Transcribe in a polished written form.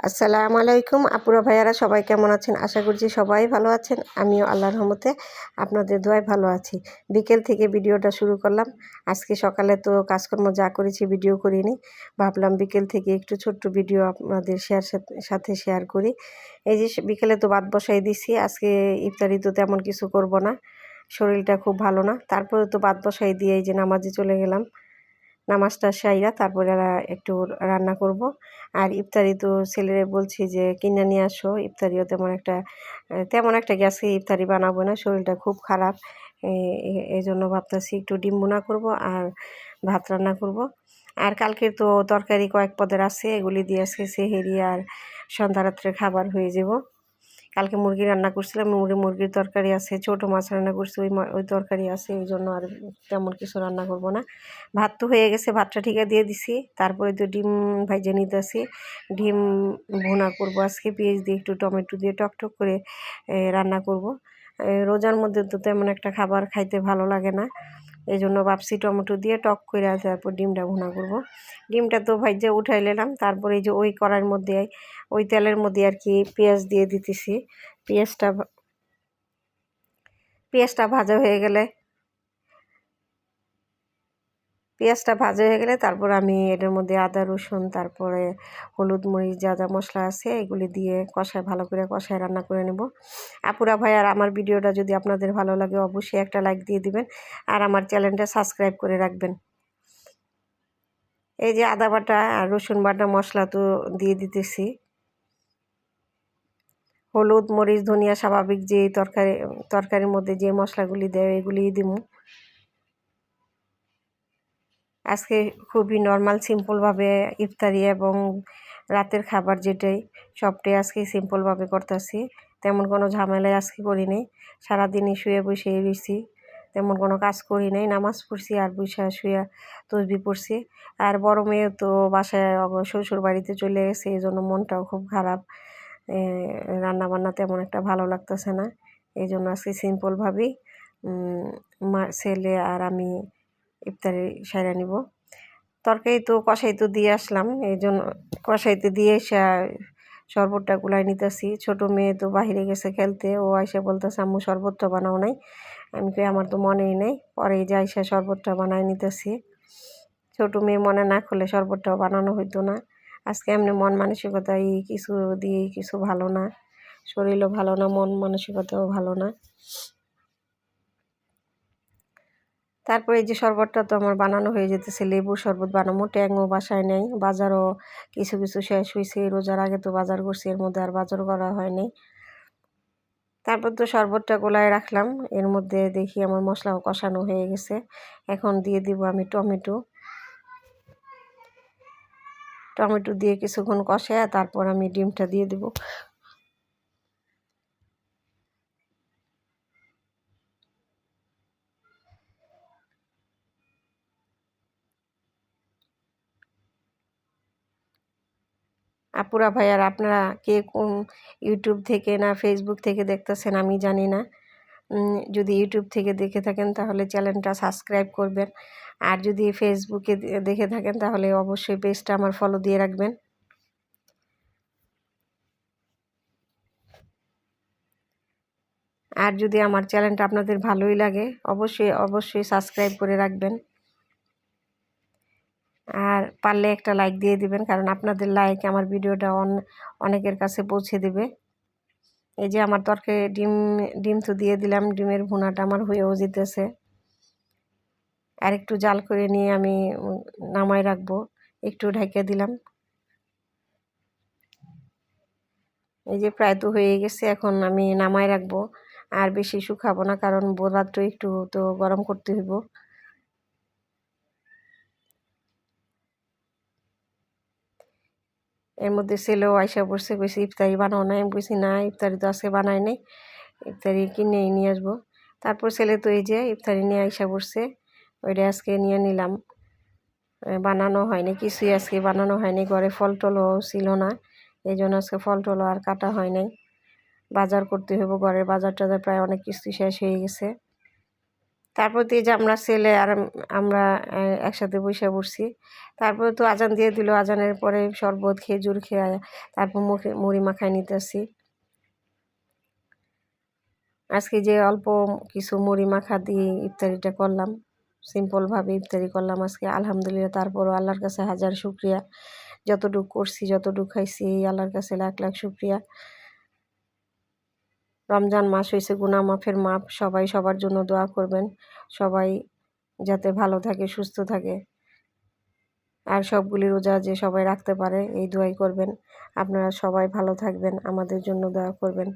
আসসালামু আলাইকুম আপুরা ভাইয়ারা, সবাই কেমন আছেন? আশা করছি সবাই ভালো আছেন। আমিও আল্লাহর রহমতে আপনাদের দোয়ায় ভালো আছি। বিকেল থেকে ভিডিওটা শুরু করলাম। আজকে সকালে তো কাজকর্ম যা করেছি ভিডিও করিনি, ভাবলাম বিকেল থেকে একটু ছোট্ট ভিডিও আপনাদের সাথে শেয়ার করি। এই যে বিকেলে তো ভাত বসাই দিছি, আজকে ইফতারি তো তেমন কিছু করব না, শরীরটা খুব ভালো না। তারপরে তো ভাত বসাই দিয়ে এই যে নামাজে চলে গেলাম। নামাজটা সাইরা তারপরে একটু রান্না করব। আর ইফতারি তো ছেলেরে বলছি যে কিনে নিয়ে আসো, ইফতারিও তেমন একটা গ্যাসে ইফতারি বানাবো না, শরীরটা খুব খারাপ। এই জন্য ভাবতেছি একটু ডিম ভুনা করব আর ভাত রান্না করব। আর কালকের তো তরকারি কয়েক পদের আছে, এগুলি দিয়ে আজকে সেহেরি আর সন্ধ্যা রাত্রে খাবার হয়ে যাব। কালকে মুরগি রান্না করছিলাম, মুরগির তরকারি আছে, ছোটো মাছ রান্না করছি, ওই তরকারি আছে, এই জন্য আর তেমন কিছু রান্না করব না। ভাত তো হয়ে গেছে, ভাতটা ঠিকা দিয়ে দিছি। তারপরে তো ডিম ভাইজে নিতেছি, ডিম ভুনা করব আজকে, পেঁয়াজ দিয়ে একটু টমেটো দিয়ে টকটক করে রান্না করব। রোজার মধ্যে তো তেমন একটা খাবার খাইতে ভালো লাগে না, এই জন্য ভাবছি টমেটো দিয়ে টক করে তারপর ডিমটা ভুনা করব। ডিমটা তো ভাইজা উঠাই নিলাম, তারপরে এই যে ওই কড়াইয়ের মধ্যে ওই তেলের মধ্যে আর কি পেঁয়াজ দিয়ে দিতেছি। পেঁয়াজটা পেঁয়াজটা ভাজা হয়ে গেলে তারপর আমি এটার মধ্যে আদা রসুন, তারপরে হলুদ মরিচ যা যা মশলা আছে এগুলি দিয়ে ভালো করে কষায় রান্না করে নেব। আপুরা ভাই, আর আমার ভিডিওটা যদি আপনাদের ভালো লাগে অবশ্যই একটা লাইক দিয়ে দিবেন আর আমার চ্যানেলটা সাবস্ক্রাইব করে রাখবেন। এই যে আদা বাটা আর রসুন বাটা মশলা তো দিয়ে দিতেছি, হলুদ মরিচ ধনিয়া স্বাভাবিক যে তরকারির মধ্যে যে মশলাগুলি দেয় এগুলিই দিব। আজকে খুবই নর্মাল সিম্পলভাবে ইফতারি এবং রাতের খাবার সবটাই আজকে সিম্পলভাবে করতেছি। তেমন কোনো ঝামেলায় আজকে করি নাই, সারাদিনই শুয়ে বসে রয়েছি, তেমন কোনো কাজ করি নাই। নামাজ পড়ছি আর শুয়ে তসবি পড়ছি। আর বড় মেয়ে তো বাসায় শ্বশুর বাড়িতে চলে গেছে, এই জন্য মনটাও খুব খারাপ। রান্না বান্না তেমন একটা ভালো লাগতেছে না, এই জন্য আজকে সিম্পলভাবেই ছেলে আর আমি ইফতারি সাইরা নিব। তরকারি তো কষাইতে দিয়ে আসলাম, এই জন্য কষাইতে দিয়ে এসে শরবতটা গুলাই নিতেছি। ছোটো মেয়ে তো বাহিরে গেছে খেলতে, ও আইসা বলতেছে আম্মু শরবতটা বানাও নাই। আমি কই আমার তো মনেই নেই, পরে যে আইসা শরবতটা বানাই নিতেছি। ছোটো মেয়ে মনে না করলে শরবতটাও বানানো হইতো না। আজকে এমনি মন মানসিকতা কিছু দিয়েই কিছু ভালো না, শরীরও ভালো না, মন মানসিকতাও ভালো না। তারপরে এই যে শরবতটা তো আমার বানানো হয়ে যেতেছে, লেবুর শরবত বানাবো। ট্যাংও বাসায় নেই, বাজারও কিছু কিছু শেষ হয়েছে, রোজার আগে তো বাজার করছি, এর মধ্যে আর বাজার করা হয়নি। তারপর তো শরবতটা গোলায় রাখলাম, এর মধ্যে দেখি আমার মশলাও কষানো হয়ে গেছে। এখন দিয়ে দিব আমি টমেটো দিয়ে কিছুক্ষণ কষায় তারপর আমি ডিমটা দিয়ে দিব। আপুরা ভাইয়ার, আপনারা কে কোন ইউটিউব থেকে না ফেসবুক থেকে দেখতেছেন আমি জানি না। যদি ইউটিউব থেকে দেখে থাকেন তাহলে চ্যানেলটা সাবস্ক্রাইব করবেন, আর যদি ফেসবুকে দেখে থাকেন তাহলে অবশ্যই পেজটা আমার ফলো দিয়ে রাখবেন। আর যদি আমার চ্যানেলটা আপনাদের ভালোই লাগে অবশ্যই সাবস্ক্রাইব করে রাখবেন, আর পারলে একটা লাইক দিয়ে দিবেন, কারণ আপনাদের লাইক আমার ভিডিওটা অনেকের কাছে পৌঁছে দেবে। এই যে আমার তরকারি ডিম তো দিয়ে দিলাম, ডিমের ভুনাটা আমার হয়েও যেতেছে। আর একটু জাল করে নিয়ে আমি নামাই রাখবো, একটু ঢেকে দিলাম। এই যে প্রায় তো হয়ে গেছে, এখন আমি নামাই রাখবো, আর বেশি শুকাবো না, কারণ রাত্রে একটু তো গরম করতে হইব। এর মধ্যে ছেলেও আইসা পড়ছে, কইছে ইফতারি বানাও না, আমি কইছি না ইফতারি তো আজকে বানাই নাই, ইফতারি কিনেই নিয়ে আসবো। তারপর ছেলে তো এই যে ইফতারি নিয়ে আইসা পড়ছে, ওইটা আজকে নিয়ে নিলাম। বানানো হয়নি কিছুই, আজকে বানানো হয়নি, ঘরে ফল টলও ছিল না, এই জন্য আজকে ফল টলও আর কাটা হয় নাই। বাজার করতে হইব, ঘরের বাজার টাজার প্রায় অনেক কিছু শেষ হয়ে গেছে। তারপর তো এই যে আমরা ছেলে আর আমরা একসাথে বসে পড়ছি। তারপরে তো আজান দিয়ে দিল, আজানের পরে শরবত খেজুর খেয়ে তারপর মুখে মুড়ি মাখায় নিতেছি। আজকে যে অল্প কিছু মুড়ি মাখা দিয়ে ইফতারিটা করলাম, সিম্পলভাবে ইফতারি করলাম আজকে। আলহামদুলিল্লাহ, তারপরও আল্লাহর কাছে হাজার শুকরিয়া। যতটুকু করছি, যতটুকু খাইছি, আল্লাহর কাছে লাখ লাখ শুকরিয়া। রমজান মাস হয়েছে গুনাহ মাফের মাপ। সবাই সবার জন্য দোয়া করবেন, সবাই যাতে ভালো থাকে, সুস্থ থাকে, আর সবগুলি রোজা যে সবাই রাখতে পারে এই দোয়াই করবেন। আপনারা সবাই ভালো থাকবেন, আমাদের জন্য দোয়া করবেন।